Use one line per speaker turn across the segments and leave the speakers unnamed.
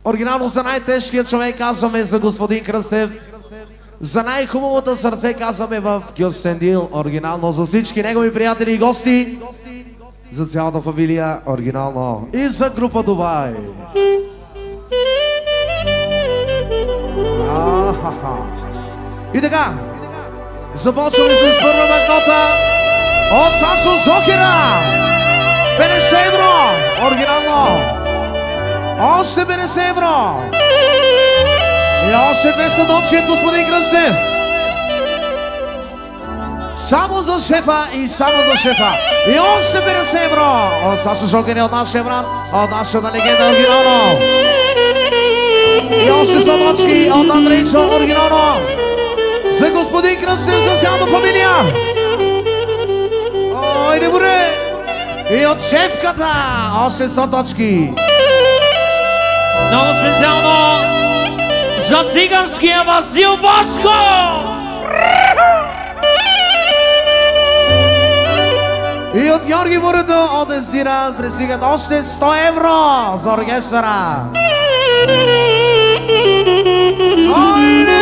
Оригинално за най-тежкият човек казваме за господин Кръстев. За най-хубавото сърце казваме в Кюстендил. Оригинално за всички негови приятели и гости. За цялата фамилия. Оригинално. И за група Дубай. И така. Започваме с първа банкнота от Сашо Жокера. 50 евро. Оригинално. Още 50 евро. И още 200 точки от господин Кръстев. Само за шефа и само за шефа. И още 50 евро от Сашо Жокера, от нашия брат, от нашата легенда оригинално. И още 100 точки от Андрейчо оригинално. За господин Кръстев, за цялата фамилия. Ой, не буре. И от шефката още 100 точки.
Много специално за циганския Васил Бошко!
И от Георги Бурето от Естира пристигат още 100 евро за оркестъра. Ойде!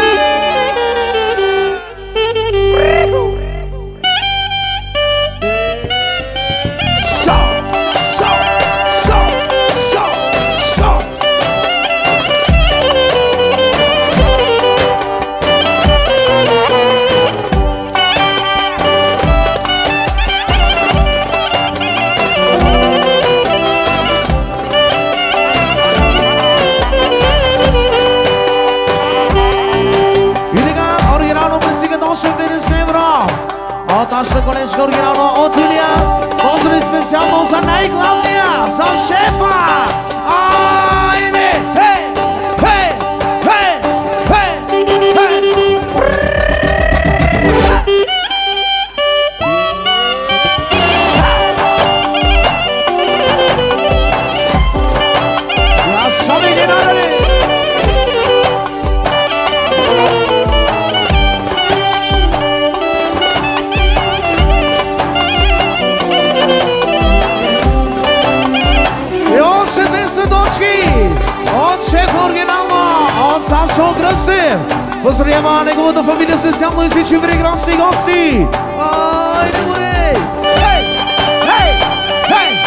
От нашата колежка оригинално от Илия. Поздрави специално за най-главния, за шефа! Айде! Хей! Хей! Хей! Хей! Хей! Аз шоми ги нарали! От шеф оригинално, от Сашо Кръстев. Поздравява неговата фамилия специално и всички прекрасни гости. Айде горе! Хей! Хей! Хей!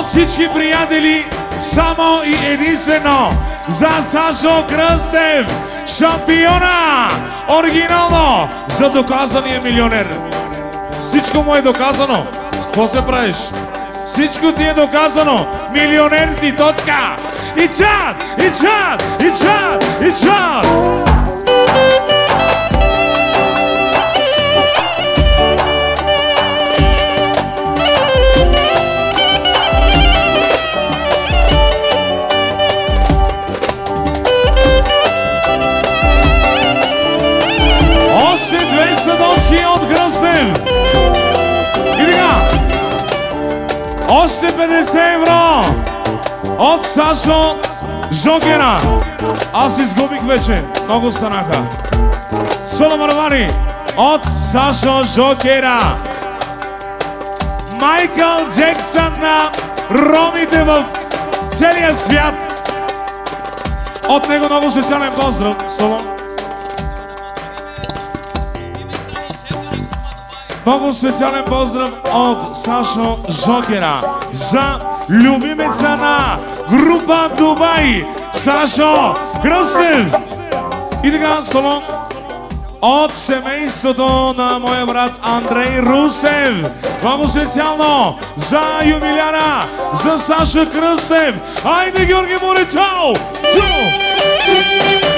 Всички приятели, само и единствено за Сашо Кръстев, шампиона, оригинално, за доказания милионер. Всичко му е доказано. Какво се правиш? Всичко ти е доказано. Милионер си, точка. И чат, и чат, и чат, и чат. Още 200 точки от Кръстев. И така. Още 50 евро от Сашо Жокера. Аз изгубих вече. Много станаха. Соло Марвари от Сашо Жокера. Майкъл Джексън на ромите в целия свят. От него много специален поздрав. Соло. Много специален поздрав от Сашо Жокера за любимеца на група Дубай, Сашо Кръстев. И така, соло от семейството на моя брат Андрей Русев. Много специално за юбиляра, за Саша Кръстев. Айде, Георги Морител! Чу!